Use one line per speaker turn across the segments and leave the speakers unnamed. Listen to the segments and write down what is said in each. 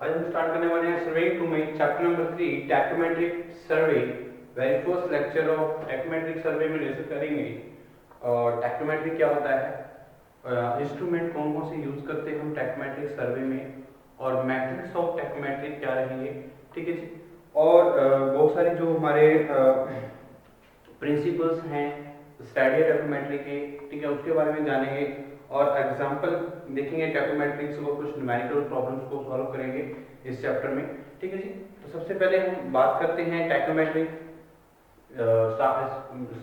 आज हम स्टार्ट करने वाले हैं सर्वेइंग टू में chapter number 3 tacheometric survey. Very first lecture of tacheometric survey में डिस्कस करेंगे और टैकोमेट्री क्या होता है, इंस्ट्रूमेंट कौन कौन से यूज करते हैं हम टैकोमेट्रिक सर्वे में, और मेथड्स ऑफ टैकोमेट्री क्या रहेंगे। ठीक है जी। और बहुत सारे जो हमारे प्रिंसिपल्स हैं स्टडी टैकोमेट्री के, ठीक है, उसके बारे में जानेंगे और एग्जांपल देखेंगे टैकोमेट्रिक्स और कुछ न्यूमेरिकल प्रॉब्लम्स को सॉल्व करेंगे इस चैप्टर में। ठीक है जी। तो सबसे पहले हम बात करते हैं टैकोमेट्री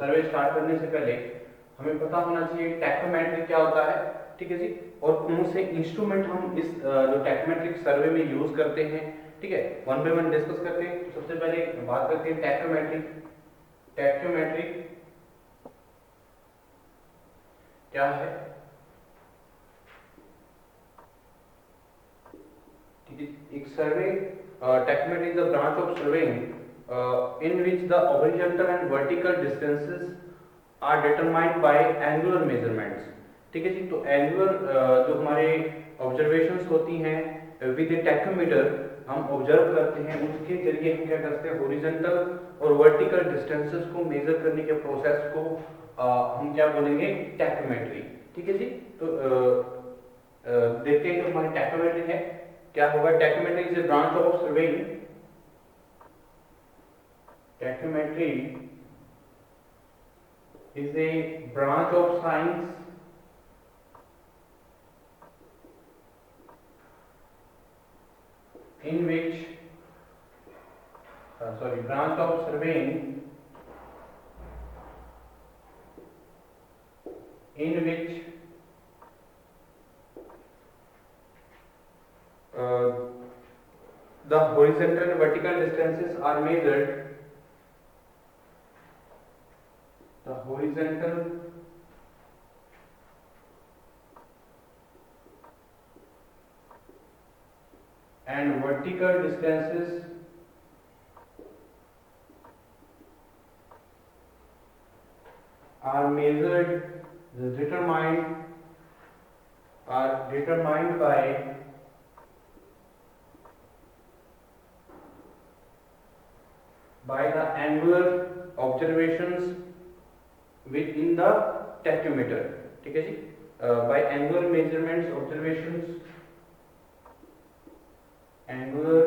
सर्वे स्टार्ट करने से पहले हमें पता होना चाहिए टैकोमेट्री क्या होता है। ठीक है जी। और कौन से इंस्ट्रूमेंट हम इस जो टैकोमेट्रिक सर्वे में यूज करते हैं। ठीक है, वन बाय वन डिस्कस करते हैं। तो सबसे पहले बात करते हैं टैकोमेट्री। टैकोमेट्री क्या है? ठीक है, एक survey tacheometry is the branch of surveying in which the horizontal and vertical distances are determined by angular measurements. ठीक है जी। तो एंगुलर जो हमारे ऑब्जर्वेशंस होती हैं विद ए टैकोमीटर हम ऑब्जर्व करते हैं, उसके जरिए हम क्या करते हैं हॉरिजॉन्टल और वर्टिकल डिस्टेंसेस को मेजर करने के प्रोसेस को हम क्या बोलेंगे टैकोमेट्री। ठीक है जी। तो देखते हैं कि हमारी टैकोमेट्री है क्या होगा। Tacheometry is a branch of surveying. Tacheometry is a branch of science in which branch of surveying in which the horizontal and vertical distances are measured. The horizontal and vertical distances are measured, determined by the angular observations within the tachometer। ठीक है जी। by angular measurements angular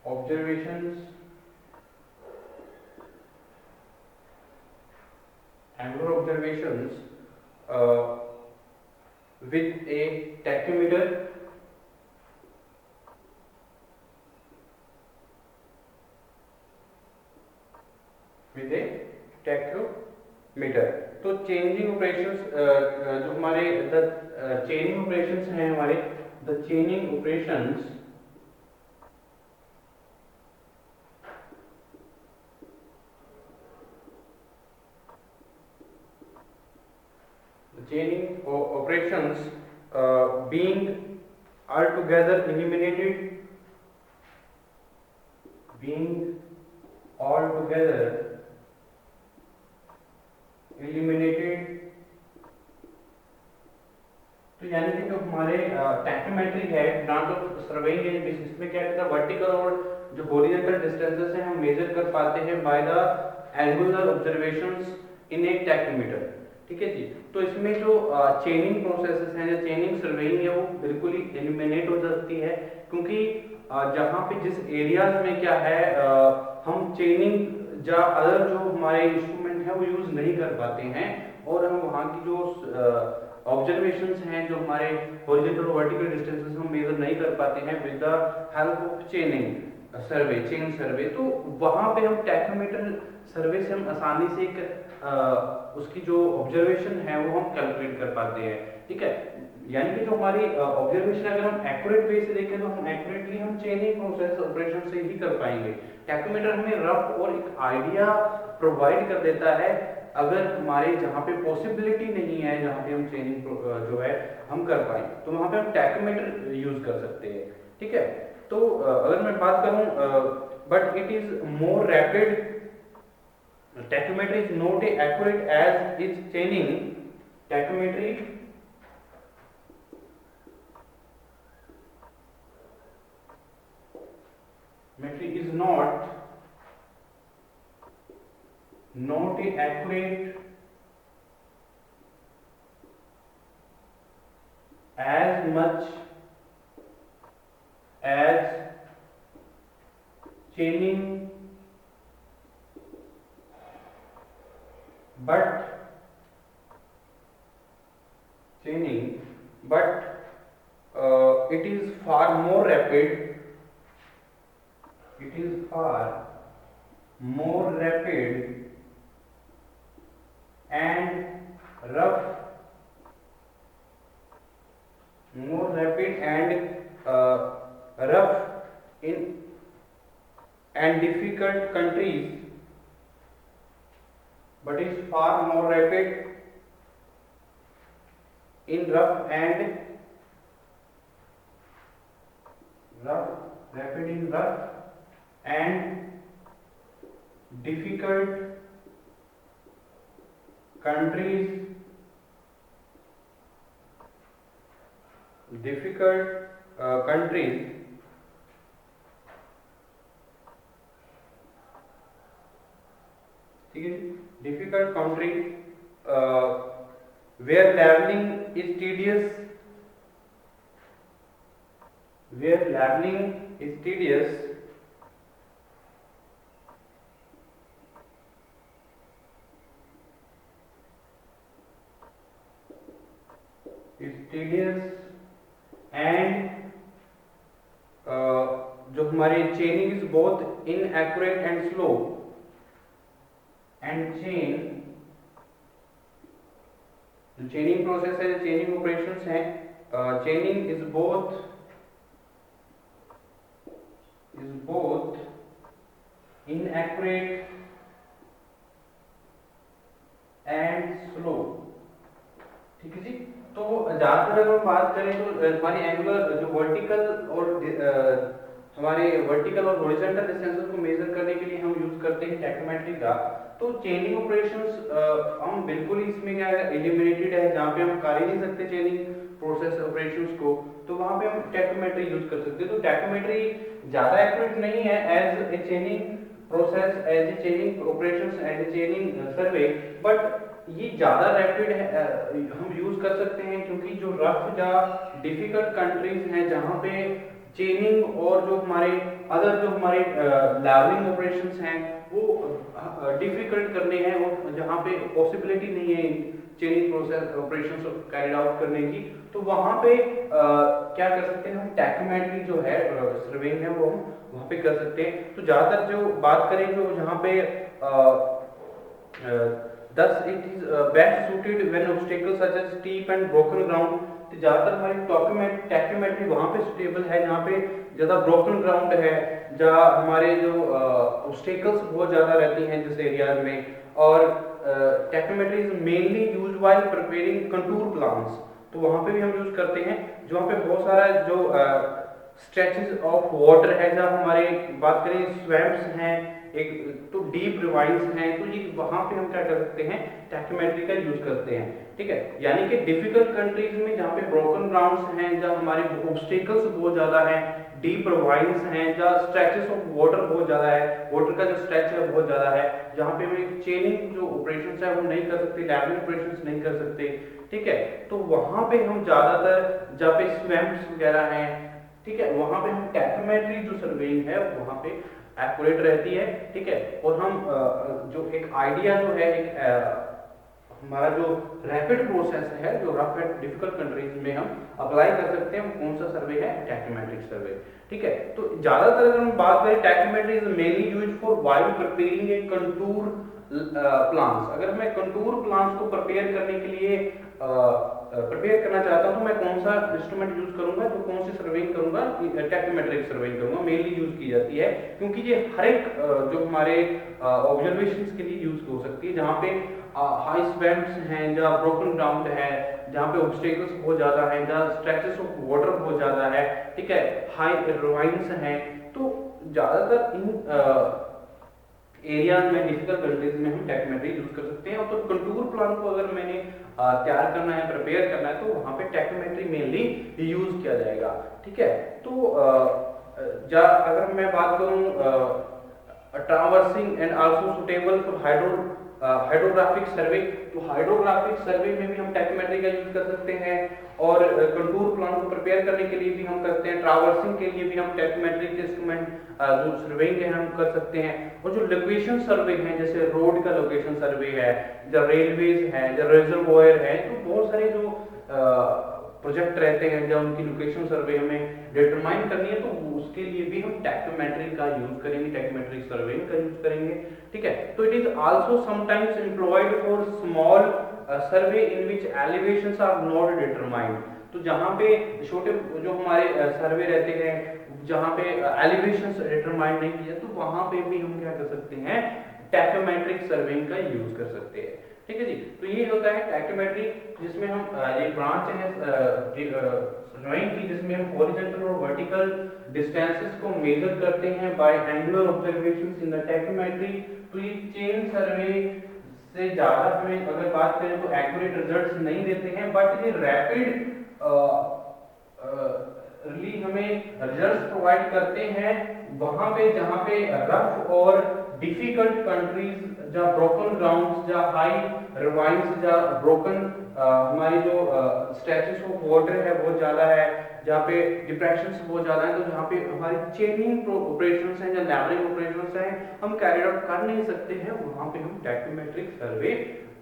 observations with a tachometer with a tachometer। तो changing operations जो हमारे चेनिंग operations हैं हमारे the चेनिंग operations being altogether eliminated तो यानी कि जो हमारे टैकोमेट्री है ब्रांच ऑफ सर्वेइंग है, इसमें क्या कहता है वर्टिकल और जो हॉरिजॉन्टल डिस्टेंसेस हैं हम मेजर कर पाते हैं by the angular observations in A tachometer. ठीक है जी। तो इसमें जो चेनिंग प्रोसेसेस हैं या चेनिंग सर्वेइंग है वो बिल्कुल ही एलिमिनेट हो जाती है, क्योंकि जहाँ पे जिस एरियाज में क्या है हम चेनिंग या अदर जो हमारे इंस्ट्रूमेंट हैं वो यूज नहीं कर पाते हैं, और हम वहाँ की जो ऑब्जर्वेशंस हैं जो हमारे हॉरिजॉन्टल और वर्टिकल डिस्टेंसेस हम मेजर नहीं कर पाते हैं with the help of चेनिंग survey, chain survey, तो वहाँ पे हम टैकोमीटर सर्वे से हम आसानी से एक उसकी जो ऑब्जर्वेशन है वो हम कैलकुलेट कर पाते हैं। ठीक है, यानी कि जो हमारी ऑब्जर्वेशन अगर हम एक्यूरेट वे से देखें तो हम एक्यूरेटली हम चेनिंग प्रोसेस ऑपरेशन से ही कर पाएंगे। टैकोमीटर हमें रफ और एक आइडिया प्रोवाइड कर देता है अगर हमारे जहाँ पे पॉसिबिलिटी नहीं है जहाँ पे हम चेनिंग जो है हम कर पाए तो वहाँ पे हम टैकोमीटर यूज कर सकते हैं। ठीक है, तो अगर मैं बात करूँ but it is more rapid, tacheometry is not accurate as is chaining. Tacheometry not accurate as much as chaining, but it is far more rapid. It is far more rapid and rough, more rapid and rough in and difficult countries, but is far more rapid in rough and difficult countries, countries difficult countries where leveling is tedious, and जो हमारे चेनिंग is both inaccurate and slow, and जो चेनिंग process है, चेनिंग operations हैं, चेनिंग is both inaccurate and slow. ठीक है जी। तो ज्यादातर अगर हम बात करें तो हमारी एंगुलर जो वर्टिकल और हॉरिजॉन्टल डिस्टेंसेस को मेजर करने के लिए हम यूज करते हैं टैकोमेट्री का। तो चेनिंग ऑपरेशंस हम बिल्कुल ही इसमें क्या है, एलिमिनेटेड है, जहाँ पे हम कर ही नहीं सकते चेनिंग प्रोसेस ऑपरेशंस को, तो वहाँ पे हम टैकोमेट्री यूज कर सकते हैं। तो टैकोमेट्री ज्यादा एक्यूरेट नहीं है as a chaining process, as a chaining operations, as a chaining survey, but ये ज्यादा रैपिड है, हम यूज कर सकते हैं, क्योंकि जो रफ या डिफिकल्ट कंट्रीज हैं जहाँ पे चेनिंग और जो हमारे लेवलिंग ऑपरेशंस हैं वो डिफिकल्ट करने हैं, और जहाँ पे पॉसिबिलिटी नहीं है चेनिंग प्रोसेस ऑपरेशंस कैरिड आउट करने की, तो वहाँ पे क्या कर सकते हैं हम, टैकोमेट्री जो है सर्वेइंग है वो हम वहाँ पे कर सकते हैं। तो ज्यादातर जो बात करें जो जहाँ पे thus it is best suited when obstacles such as steep and broken ground, तो ज्यादातर हमारी टैकोमेट्री वहाँ पे सुटेबल है जहाँ पे ज्यादा ब्रोकन ग्राउंड है, जहाँ हमारे जो ऑब्स्टेकल्स बहुत ज्यादा रहती हैं जिस एरियाज में, और tacheometry is mainly used while preparing contour plans, तो वहाँ पे भी हम यूज करते हैं जहाँ पे बहुत सारा जो स्ट्रेचेस ऑफ वाटर है, जहाँ हमारे बात करें स्वैम्प्स हैं, एक तो डीप रिवाइंस हैं, तो ये वहां पे हम क्या कर सकते हैं, टैकोमेट्री का यूज करते हैं। ठीक है, यानी कि डिफिकल्ट कंट्रीज में जहाँ पे ब्रोकन ग्राउंड्स हैं, जहाँ हमारे ऑब्स्टेकल्स बहुत ज्यादा हैं, डीप रिवाइंस हैं, जहाँ स्ट्रेचेस ऑफ वाटर बहुत ज्यादा है, वाटर का जो स्ट्रेच है बहुत ज्यादा है, जहाँ पे हम चेनिंग जो ऑपरेशंस है वो नहीं कर सकते, लेवलिंग ऑपरेशंस नहीं कर सकते। ठीक है, तो वहां पे हम ज्यादातर जहाँ पे स्वैम्प्स वगैरह हैं, ठीक है, वहां पे हम टैकोमेट्री जो सर्वेइंग है वहां पे एक्यूरेट रहती है। ठीक है, और हम जो एक आइडिया जो है, एक हमारा जो रैपिड प्रोसेस है जो रफ एंड डिफिकल्ट कंट्रीज में हम अप्लाई कर सकते हैं, कौन सा सर्वे है, टैकोमेट्रिक सर्वे। ठीक है, तो ज्यादातर अगर हम बात करें, tacheometry is mainly used for while preparing a contour plans. अगर मैं कंटूर प्लान्स को प्रिपेयर करने के लिए प्रिपेयर करना चाहता हूं तो मैं कौन सा इंस्ट्रूमेंट यूज करूंगा, तो कौन सी सर्वेइंग करूंगा, टैकोमेट्रिक सर्वेइंग करूंगा, मेनली यूज की जाती है, क्योंकि ये हर एक जो हमारे ऑब्जर्वेशंस के लिए यूज हो सकती है, जहाँ पे हाई स्वैम्प्स हैं, जहाँ ब्रोकन ग्राउंड है, जहाँ पे ऑब्स्टेकल्स बहुत ज्यादा हैं, जहाँ स्ट्रेचेस ऑफ वाटर बहुत ज्यादा है, ठीक है, हाई रिवाइंस हैं, तो ज्यादातर इन एरियाज में, डिफिकल्ट कंट्रीज में हम टैकोमेट्री यूज कर सकते हैं। और तो कंटूर प्लान को अगर मैंने तैयार करना है, प्रिपेयर करना है, तो वहां पे टैकोमेट्री मेनली यूज किया जाएगा। ठीक है, तो अगर मैं बात करूं traversing and also suitable for hydrographic survey, तो हाइड्रोग्राफिक सर्वे में भी हम टैक्योमेट्री का यूज कर सकते हैं, और कंटूर प्लान को प्रिपेयर करने के लिए भी हम करते हैं, ट्रावर्सिंग के लिए भी हम टैक्योमेट्रिक इंस्ट्रूमेंट जो सर्वेइंग है हम कर सकते हैं। और जो लोकेशन सर्वे है, जैसे रोड का लोकेशन सर्वे है, जो रेलवेज है, जो रिजर्वॉयर है, तो बहुत सारे जो प्रोजेक्ट रहते हैं जब उनकी लोकेशन सर्वे हमें डिटरमाइन करनी है, तो उसके लिए भी हम टैक्योमेट्री का यूज करेंगे, टैक्योमेट्रिक सर्वेइंग का यूज करेंगे। ठीक है, तो it is also sometimes employed for small survey in which elevations are not determined. तो जहाँ पे छोटे जो हमारे सर्वे रहते हैं, जहाँ पे एलिवेशंस डिटरमाइंड नहीं किया, तो वहां पे भी हम क्या कर सकते हैं, टैक्योमेट्रिक सर्वेइंग का यूज कर सकते हैं। ठीक है जी, तो ये होता है टैक्योमेट्री, जिसमें हम ये ब्रांच है सर्वेइंग की, जिसमें हम हॉरिजॉन्टल और वर्टिकल डिस्टेंसेस को मेजर करते हैं by angular observations in the tacheometry. तो ये चेन सर्वे से ज्यादा हमें अगर बात करें तो एक्यूरेट रिजल्ट्स नहीं देते हैं, बट ये रैपिड हमें रिजल्ट्स प्रोवाइड करते हैं वहां पे जहां पे रफ और डिफिकल्ट कंट्रीज, जहाँ ब्रोकन ग्राउंड्स, जहाँ हाई रिवाइंस, जहाँ ब्रोकन हमारी जो स्ट्रेचेस ऑफ वाटर है बहुत ज्यादा है, जहाँ पे डिप्रेशंस बहुत ज्यादा है, तो जहाँ पे हमारी चेनिंग ऑपरेशंस हैं या लेवलिंग ऑपरेशंस हैं हम कैरी आउट कर नहीं सकते हैं, वहां पे हम टैक्योमेट्रिक सर्वे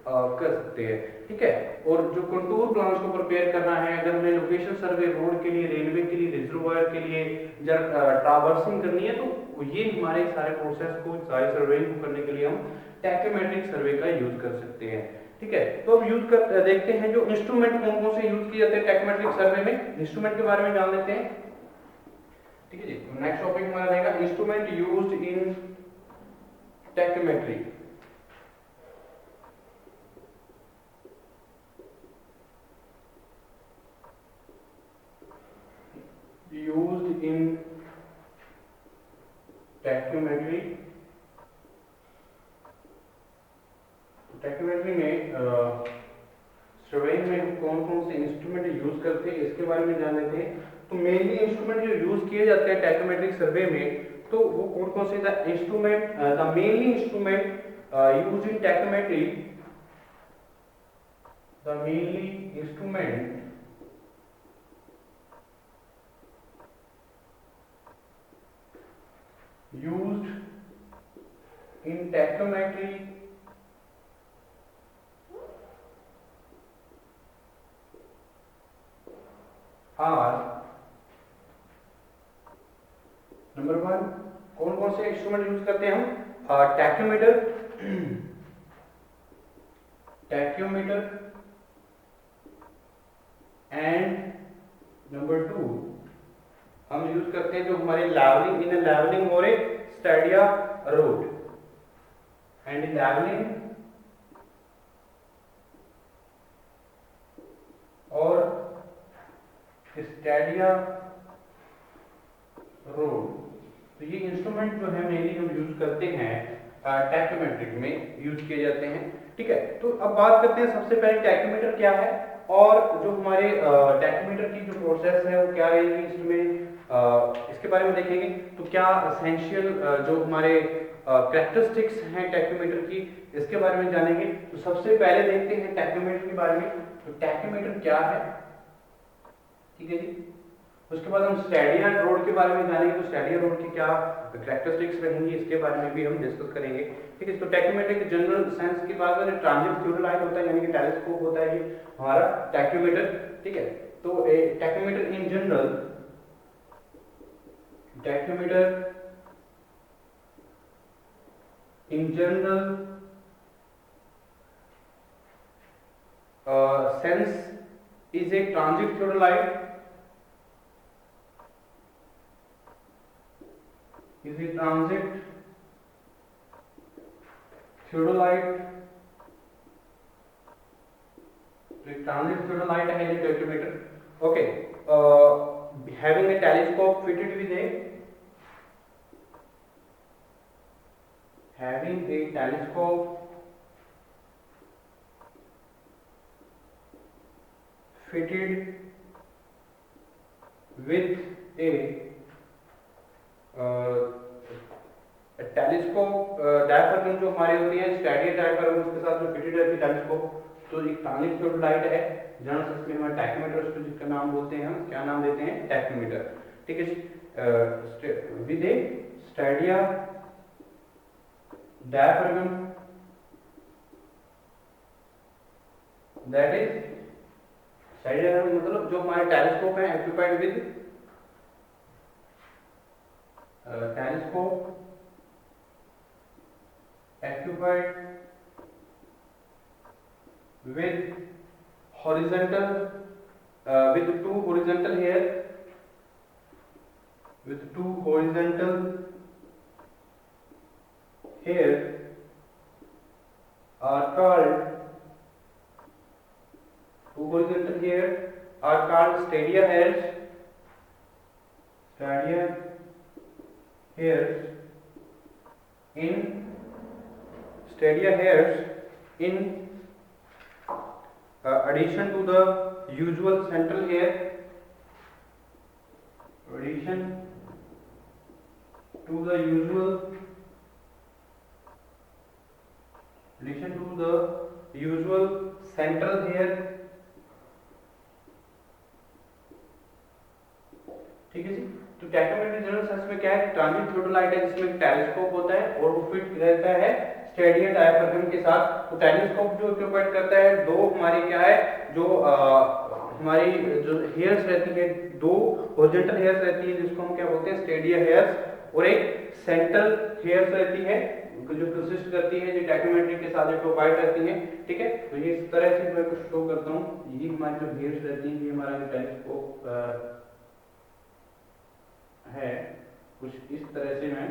कर सकते हैं। ठीक है, और जो कंटूर प्लान्स को प्रिपेयर करना है, अगर हमें लोकेशन सर्वे रोड के लिए, रेलवे के लिए, रिजर्वायर के लिए, जब ट्रावर्सिंग करनी है, तो ये हमारे सारे प्रोसेस को, सारे सर्वेइंग को करने के लिए हम टैक्योमेट्रिक सर्वे का यूज कर सकते हैं। ठीक है, तो अब यूज कर देखते हैं जो इंस्ट्रूमेंट कौन कौन से यूज किए जाते हैं टैक्योमेट्रिक सर्वे में, इंस्ट्रूमेंट के बारे में जान लेते हैं। ठीक है जी, नेक्स्ट टॉपिक हमारा रहेगा instrument used in tacheometry. used in tacheometry. Tacheometry में सर्वेइंग में हम कौन कौन से इंस्ट्रूमेंट यूज करते हैं इसके बारे में जान लेते हैं। तो मेनली इंस्ट्रूमेंट जो यूज किए जाते हैं टैक्योमेट्रिक सर्वे में, तो वो कौन कौन से, the instrument, the mainly instrument used in tacheometry, the mainly instrument used in tachymetry are number 1, कौन कौन से इंस्ट्रूमेंट यूज करते हैं हम, टैक्योमीटर, टैक्योमीटर एंड नंबर 2 हम यूज करते हैं जो हमारे लेवलिंग, इन लेवलिंग और स्टैडिया रोड, एंड लेवलिंग और स्टैडिया रोड। तो ये इंस्ट्रूमेंट जो है मेनली हम यूज करते हैं टैक्योमेट्रिक में यूज किए जाते हैं। ठीक है, तो अब बात करते हैं सबसे पहले टैक्योमीटर क्या है, और जो हमारे टैक्योमीटर की जो प्रोसेस है वो क्या रहेगी इसमें, इसके बारे में देखेंगे। तो क्या एसेंशियल जो हमारे कैरेक्टरिस्टिक्स हैं टैक्योमीटर की, इसके बारे में जानेंगे। तो सबसे पहले देखते हैं टैक्योमीटर के बारे में, तो टैक्योमीटर क्या है। ठीक है जी, उसके बाद हम स्टैडिया रोड के बारे में जानेंगे, तो स्टैडिया रोड की क्या कैरेक्टरिस्टिक्स रहेंगी इसके बारे में भी हम डिस्कस करेंगे। ठीक है, तो टैक्योमीटर के जनरल सेंस की बात करें, ट्रांजिट थियोडोलाइट होता है, यानी कि टेलीस्कोप होता है ये हमारा टैक्योमीटर। ठीक है, तो tacheometer in general, tacheometer in general sense is a transit theodolite, is a transit theodolite, तो transit theodolite है ये tacheometer. Okay, having a telescope fitted with a, having a telescope fitted with a telescope diaphragm जो हमारी होती है static diaphragm, उसके साथ जो फिटेड रहती है टेलीस्कोप, तो एक ट्रांजिट थियोडोलाइट है, जनरल सेंस में हमारे टैकोमीटर, उसको जिसका नाम बोलते हैं, हम क्या नाम देते हैं, टैकोमीटर। ठीक है जी। With a stadia diaphragm that is, stadia diaphragm मतलब जो हमारे टेलीस्कोप है occupied with telescope occupied with horizontal with two horizontal hair, with two horizontal hair are called, two horizontal hair are called stadia hairs, stadia hairs in stadia hairs in addition to the usual central hair, addition to the usual, addition to the usual central hair, ठीक है जी। तो टैकोमेट्री general sense में क्या है, transit theodolite है जिसमें telescope होता है और वो फिट रहता है स्टेडिया डायफ्रागम के साथ। तो टेलीस्कोप जो ऑक्यूपाइड करता है दो हमारी क्या है, जो हमारी जो हेयर्स रहती है, दो हॉरिजॉन्टल हेयर्स रहती है जिसको हम क्या बोलते हैं, स्टेडिया हेयर्स, और एक सेंट्रल हेयर्स रहती है जो कंसिस्ट करती है, जो टैकोमेट्री के साथ ऑक्यूपाइड रहती है। ठीक है, तो ये इस तरह से मैं कुछ शो करता हूँ, ये हमारी जो हेयर्स रहती है, ये हमारा जो टेलीस्कोप है, कुछ इस तरह से मैं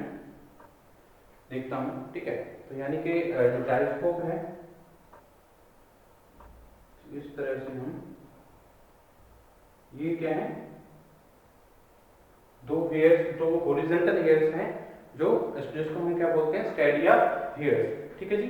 देखता हूं। ठीक है, तो यानी कि जो टेलीस्कोप है इस तरह से हम, ये क्या है, दो हेयर्स, दो हॉरिजॉन्टल हेयर्स हैं जो, जिसको हम क्या बोलते हैं, स्टेडिया हेयर्स। ठीक है जी।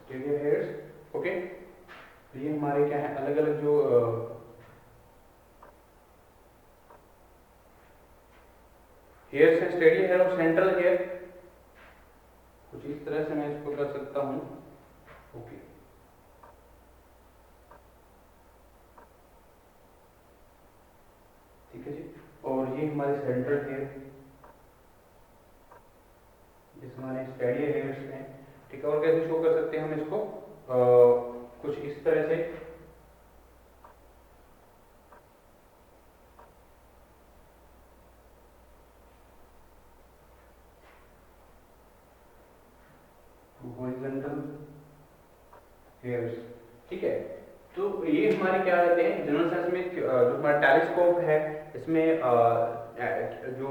Stadia hairs, okay. तो ये हमारे क्या है, अलग अलग जो हेयर्स है, स्टेडिया हेयर और सेंट्रल हेयर, कुछ इस तरह से मैं इसको कर सकता हूं। ओके, ठीक है जी। और ये हमारे सेंट्रल हेयर, जिस हमारे स्टेडिया हेयर्स हैं। ठीक है, और कैसे शो कर सकते हैं हम इसको, कुछ इस तरह से, हॉरिजॉन्टल हेयर्स। ठीक है, तो ये हमारे क्या रहते हैं जनरल सेंस में, जो हमारा टेलीस्कोप है इसमें जो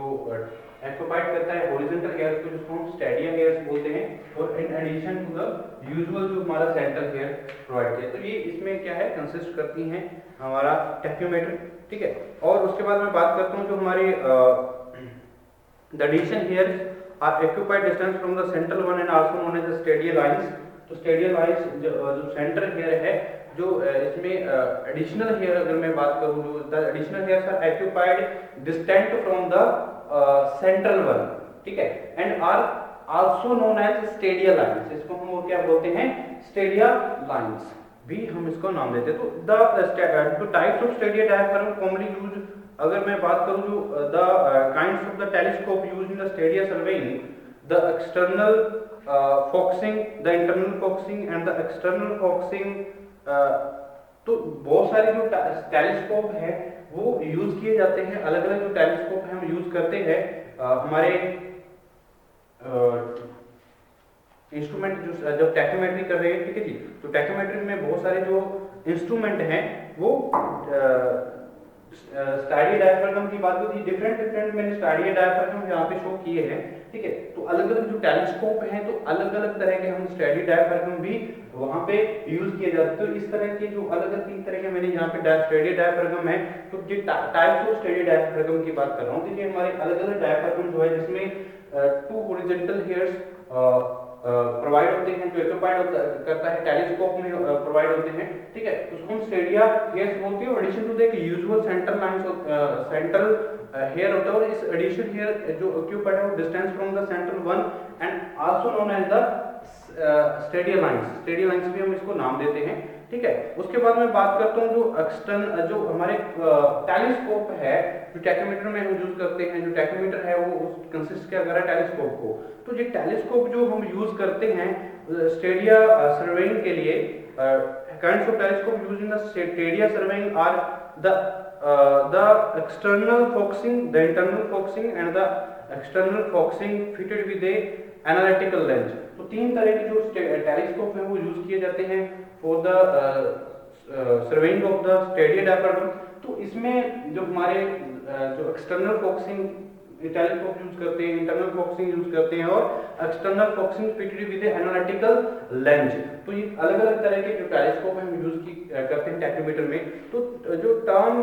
एक्यूपाइड करता है हॉरिजॉन्टल हेयर्स को, जिसको हम स्टेडिया हेयर्स बोलते हैं, और in addition to the usual जो हमारा सेंट्रल हेयर प्रोवाइड किया, तो ये इसमें क्या है, कंसिस्ट करती हैं हमारा टैक्योमेट्री। ठीक है, और उसके बाद मैं बात करता हूँ जो हमारे the addition hairs are occupied distance from the central one and also known as the stadia lines. तो स्टेडिया लाइंस जो सेंट्रल हेयर है, जो इसमें एडिशनल हेयर अगर मैं बात करूं, जो the additional hairs are occupied distant from the central one. ठीक है, and are also known as stadia lines, इसको हम और क्या बोलते हैं, स्टेडिया लाइंस भी हम इसको नाम देते हैं। तो the types of Stadia diaphragm commonly used, अगर मैं बात करूं जो the kinds of the telescope used in the Stadia surveying, the external focusing, the internal focusing and the external focusing. तो बहुत सारे जो टेलीस्कोप है वो यूज किए जाते हैं, अलग अलग जो टेलीस्कोप है हम यूज करते हैं हमारे इंस्ट्रूमेंट जो जब टैकोमेट्री कर रहे हैं। ठीक है जी, तो टैकोमेट्री में बहुत सारे जो इंस्ट्रूमेंट हैं वो स्टैडी डायफ्रागम की बात होती है, डिफरेंट मैंने स्टैडी डायफ्रागम यहाँ पे शो किए हैं, ठीक है। तो अलग अलग जो टेलीस्कोप हैं तो अलग अलग तरह के हम स्टैडी डायफ्रागम भी वहाँ पे यूज किए जाते हैं। तो इस तरह के जो अलग अलग 3 तरह के मैंने यहाँ पे स्टैडी डायफ्रागम है, तो जो टाइप्स ऑफ स्टैडी डायफ्रागम की बात कर रहा हूँ। देखिए हमारे अलग अलग डायफ्रागम जो है जिसमें 2 हॉरिजॉन्टल हेयर्स प्रोवाइड होते हैं, जो एक्यूपाइड करता है टेलीस्कोप में प्रोवाइड होते हैं, ठीक है। उसको हम स्टेडिया हेयर्स बोलते हैं। Addition to the usual central lines central hair होता है, और इस एडिशन हेयर जो ऑक्यूपाइड है वो distance from the central one and also known as the stadia lines भी हम इसको नाम देते हैं, ठीक है। उसके बाद मैं बात करता हूँ जो एक्सटर्नल जो हमारे टेलीस्कोप है, जो टैकोमीटर में हम यूज करते हैं, जो टैकोमीटर है वो कंसिस्ट क्या कर रहा है टेलीस्कोप को। तो ये टेलीस्कोप जो हम यूज करते हैं स्टेडिया सर्वेइंग के लिए, kinds of telescope used in the stadia surveying are the external focusing, the internal focusing and the external focusing fitted with a analytical lens। तो 3 तरह के जो टेलीस्कोप हैं वो यूज किए जाते हैं for the surveying of the Stadia diaphragm. तो इसमें जो हमारे जो एक्सटर्नल फोकसिंग टेलीस्कोप यूज करते हैं, इंटरनल फोकसिंग यूज करते हैं, और external focusing fitted with analytical lens. तो ये अलग अलग तरह के जो टेलीस्कोप हम यूज करते हैं टैकोमीटर में। तो जो term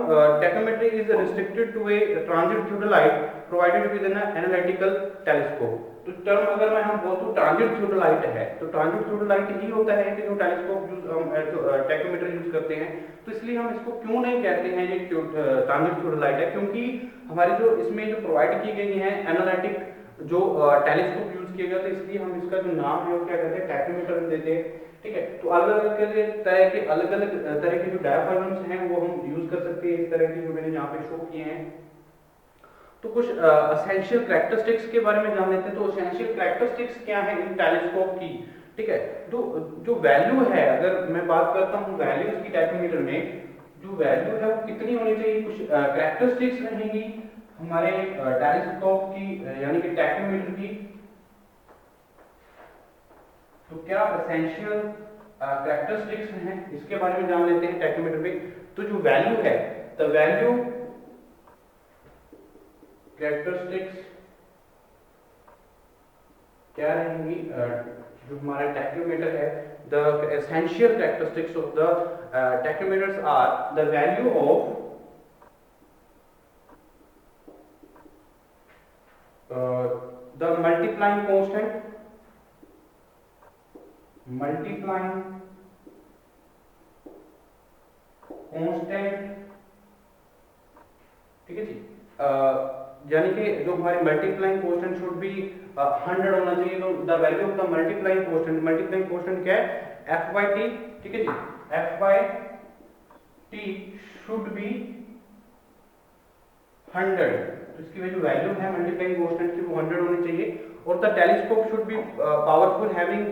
tacheometry is restricted to a transit theodolite provided with an analytical telescope. तो टर्म अगर मैं हम बोल तो ट्रांजिट थियोडोलाइट है, तो ट्रांजिट थियोडोलाइट ही होता है कि जो टेलीस्कोप यूज टैकोमीटर यूज करते हैं। तो इसलिए हम इसको क्यों नहीं कहते हैं ये ट्रांजिट थियोडोलाइट है, क्योंकि हमारी जो इसमें जो प्रोवाइड की गई है एनालिटिक जो टेलीस्कोप यूज किए गए, तो इसलिए हम इसका जो नाम है वो क्या कहते हैं टैकोमीटर देते हैं, ठीक है। तो अलग अलग तरह के जो डायफ्रागम्स हैं वो हम यूज कर सकते हैं, इस तरह के जो मैंने यहाँ पे शो किए हैं। तो कुछ एसेंशियल कैरेक्टरिस्टिक्स के बारे में जान लेते हैं। तो एसेंशियल कैरेक्टरिस्टिक्स क्या है इन टेलीस्कोप की, ठीक है। तो जो वैल्यू है, अगर मैं बात करता हूँ वैल्यूज की टैकोमीटर में, जो वैल्यू है वो कितनी होनी चाहिए, कुछ कैरेक्टरिस्टिक्स रहेंगी हमारे टेलीस्कोप की यानी कि टैकोमीटर की। तो क्या एसेंशियल कैरेक्टरिस्टिक्स हैं इसके बारे में जान लेते हैं टैकोमीटर में। तो जो वैल्यू है, द वैल्यू कैरेक्टरिस्टिक्स क्या रहेंगी, जो हमारा टैकोमीटर है, the essential characteristics of the tacheometers are the value of the multiplying constant, ठीक है जी। यानी कि जो हमारे मल्टीप्लाइंग कोएफिशिएंट शुड बी 100 होना चाहिए। तो the value of the multiplying coefficient क्या है, एफ बाई टी, ठीक है जी। F by T should be 100। तो इसकी वैल्यू है मल्टीप्लाइंग कोएफिशिएंट की वो 100 होनी चाहिए। और the telescope should be powerful having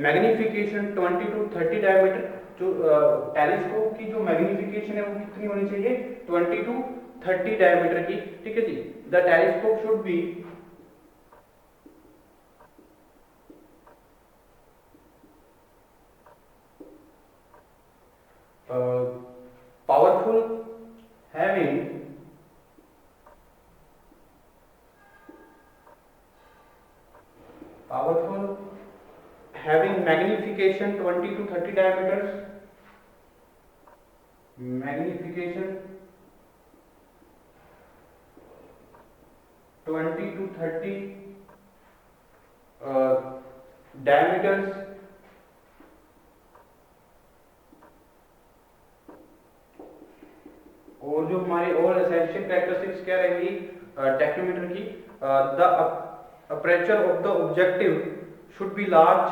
magnification 20 to 30 diameter. जो टेलीस्कोप की जो मैग्निफिकेशन है वो कितनी होनी चाहिए, 20 to 30 डायमीटर की, ठीक है जी। The telescope should be powerful having magnification 20 to 30 diameters, magnification 20 to 30 diameters, और जो हमारे और एसेंशियल कैरेक्टरिस्टिक्स क्या रहेंगी टैकोमीटर की, the aperture of the objective should be large,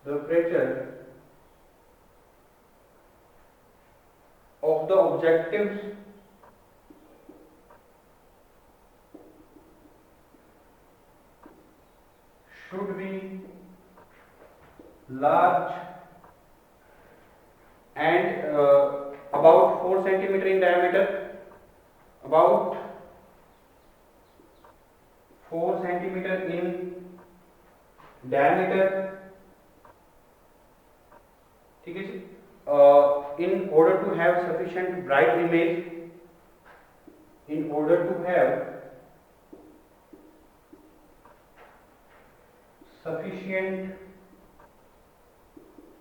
the aperture of the objectives should be large and about 4 centimeter in diameter, about 4 centimeter in diameter, ठीक है जी। in order to have sufficient bright image, in order to have sufficient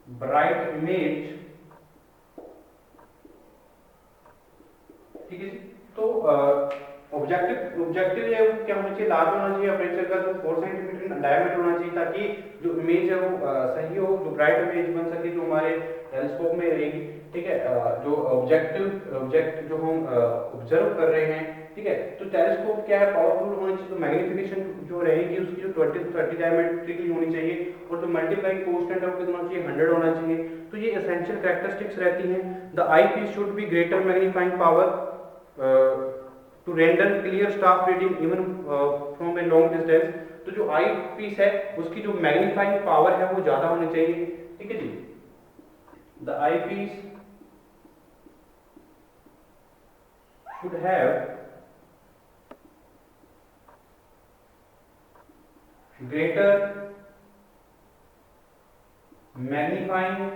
bright image, ठीक है जी। तो objective है वो क्या होना चाहिए, लार्ज होना चाहिए, अपर्चर का जो 4 सेंटीमीटर डायमीटर होना चाहिए, ताकि जो इमेज है वो सही हो, जो ब्राइट इमेज बन सके जो हमारे टेलीस्कोप में रहेगी, ठीक है। जो ऑब्जेक्ट जो हम ऑब्जर्व कर रहे हैं, ठीक है, तो टेलीस्कोप क्या है, पावरफुल होना चाहिए, तो मैग्निफिकेशन जो रहेगी उसकी जो 20 to 30 डायमेट्रिकली होनी चाहिए, और जो मल्टीप्लाइंग कांस्टेंट है वो कितना होना चाहिए, 100 होना चाहिए। तो ये एसेंशियल कैरेक्टरिस्टिक्स रहती हैं। The I piece should be greater magnifying power to render clear staff reading even from a long distance. तो जो आई पीस है उसकी जो मैग्नीफाइंग पावर है वो ज्यादा होनी चाहिए, ठीक है जी। The I piece should have greater magnifying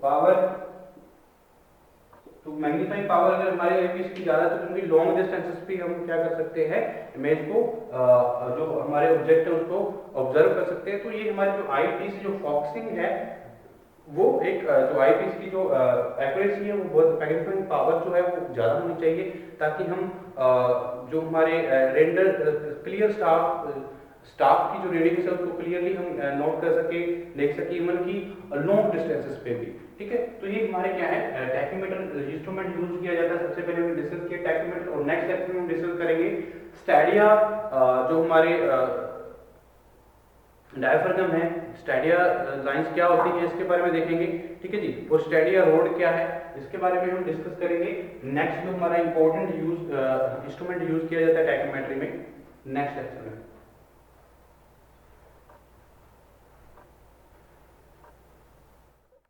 power. तो मैग्नीफाइंग पावर अगर हमारे आईपीस की ज्यादा तो क्योंकि लॉन्ग डिस्टेंसेस पे हम क्या कर सकते हैं, इमेज को जो हमारे ऑब्जेक्ट है उसको ऑब्जर्व कर सकते हैं। तो ये हमारी जो आईपीस जो फोकसिंग है वो एक जो आईपीस की जो एक्यूरेसी है वो बहुत, मैग्नीफाइंग पावर जो है वो ज्यादा होनी चाहिए, ताकि हम जो हमारे रेंडर क्लियर स्टाफ की जो रीडिंग्स है उसको क्लियरली हम नोट कर सके, देख सके, इवन की लॉन्ग डिस्टेंसेस पे भी, ठीक है। तो ये हमारे क्या है, टैकोमीटर इंस्ट्रूमेंट यूज किया जाता है। सबसे पहले हमने डिस्कस किया टैकोमीटर, और नेक्स्ट लेक्चर में हम डिस्कस करेंगे स्टैडिया, जो हमारे डायफ्रागम है, स्टैडिया लाइंस क्या होती है इसके बारे में देखेंगे, ठीक है जी। और स्टैडिया रोड क्या है इसके बारे में हम डिस्कस करेंगे नेक्स्ट, जो हमारा इंपॉर्टेंट इंस्ट्रूमेंट यूज किया जाता है टैकोमेट्री में, नेक्स्ट लेक्चर में।